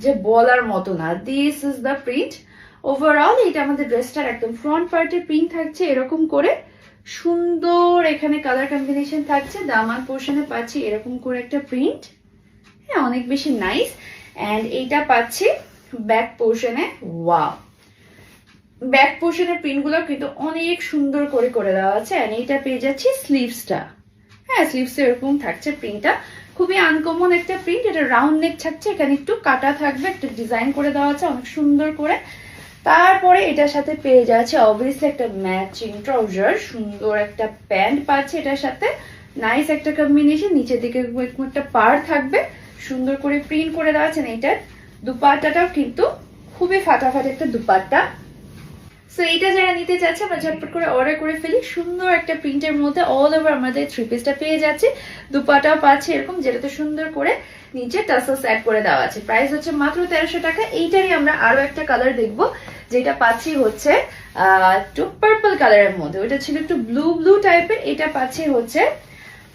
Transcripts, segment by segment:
যে বলার মতো না। This is the print overall. এটা আমাদের ড্রেসটার একদম ফ্রন্ট পার্টের প্রিন্ট থাকছে এরকম করে সুন্দর, এখানে কালার কম্বিনেশন থাকছে। দামান পোর্শনে পাচ্ছি এরকম করে একটা প্রিন্ট, হ্যাঁ অনেক বেশি নাইস। অ্যান্ড এইটা পাচ্ছি ব্যাক পোর্শনে। ওয়াও, ব্যাক পোর্শনের প্রিন্টগুলো কিন্তু অনেক সুন্দর করে করে দেওয়া আছে। অ্যান্ড এইটা পেয়ে যাচ্ছি স্লিভসটা, হ্যাঁ স্লিভসে এরকম থাকছে প্রিন্টটা, খুবই আনকমন একটা প্রিন্ট। এটা রাউন্ড নেক থাকছে, এখানে একটু কাটা থাকবে, একটু ডিজাইন করে দেওয়া আছে অনেক সুন্দর করে। তারপরে এটার সাথে পেয়ে যাচ্ছে অবভিয়াসলি একটা ম্যাচিং ট্রাউজার, সুন্দর একটা প্যান্ট পাচ্ছে এটার সাথে, নাইস একটা কম্বিনেশন। নিচের দিকে একটা পার থাকবে, সুন্দর করে প্রিন্ট করে দেওয়া আছে। এইটার দুপাট্টাটাও কিন্তু খুবই ফাটাফাটি একটা দুপাট্টা। সো এইটা যারা নিতে চাচ্ছে আমরা ঝটপট করে অর্ডার করে ফেলি। সুন্দর একটা প্রিন্টের মধ্যে অল ওভার আমাদের থ্রি পিসটা পেয়ে যাচ্ছে, দুপাটাও পাচ্ছে এরকম, যেটাতে সুন্দর করে নিচে টাসেলস অ্যাড করে দেওয়া আছে। প্রাইস হচ্ছে মাত্র 1300 টাকা। এইটারই আমরা আরো একটা কালার দেখবো, যেটা পাচ্ছি হচ্ছে একটু পার্পল কালারের মধ্যে। ওইটা ছিল একটু ব্লু ব্লু টাইপের, এটা পাচ্ছি হচ্ছে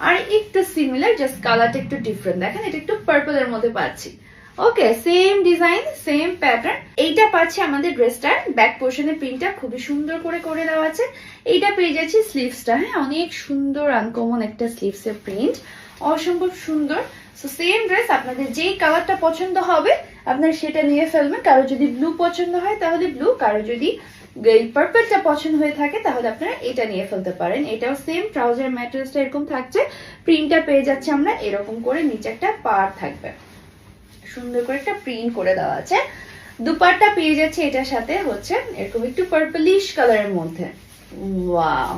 আর একটু সিমিলার, জাস্ট কালারটা একটু ডিফারেন্ট। দেখেন এটা একটু পার্পলের মধ্যে পাচ্ছি। ওকে, সেম ডিজাইন সেম প্যাটার্ন। এইটা পাচ্ছি আমাদের ড্রেসটার ব্যাক পোর্শনে প্রিন্টটা খুবই সুন্দর করে করে দেওয়া আছে। এইটা পেয়ে যাচ্ছি স্লিভসটা, হ্যাঁ অনেক সুন্দর আনকমন একটা স্লিভসের প্রিন্ট, অসম্ভব সুন্দর। সো সেম ড্রেস, আপনাদের যেই কালারটা পছন্দ হবে আপনারা সেটা নিয়ে ফেলবেন। কারো যদি ব্লু পছন্দ হয় তাহলে ব্লু, কারো যদি পার্পলটা পছন্দ হয়ে থাকে তাহলে আপনারা এটা নিয়ে ফেলতে পারেন। এটাও সেম, ট্রাউজার ম্যাটেরিয়ালসটা এরকম থাকছে, প্রিন্টটা পেয়ে যাচ্ছে আমরা এরকম করে, নিচে একটা পার থাকবে, সুন্দর করে একটা প্রিন্ট করে দেওয়া আছে। দুপাট্টা পেয়ে যাচ্ছে এটার সাথে হচ্ছে এরকম একটু পার্পলিশ কালারের মধ্যে। ওয়াও,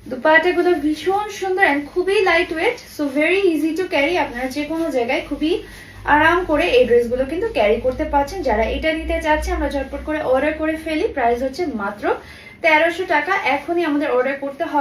দুপাট্টা গুলো ভীষণ সুন্দর এন্ড খুবই light weight, so very easy to carry. আপনারা যে কোনো জায়গায় খুবই আরাম করে এই ড্রেসগুলো কিন্তু ক্যারি করতে পারছেন। যারা এটা নিতে চাচ্ছে আমরা ঝটপট করে অর্ডার করে ফেলি। প্রাইস হচ্ছে মাত্র 1300 টাকা। এখনই আমাদের অর্ডার করতে হবে।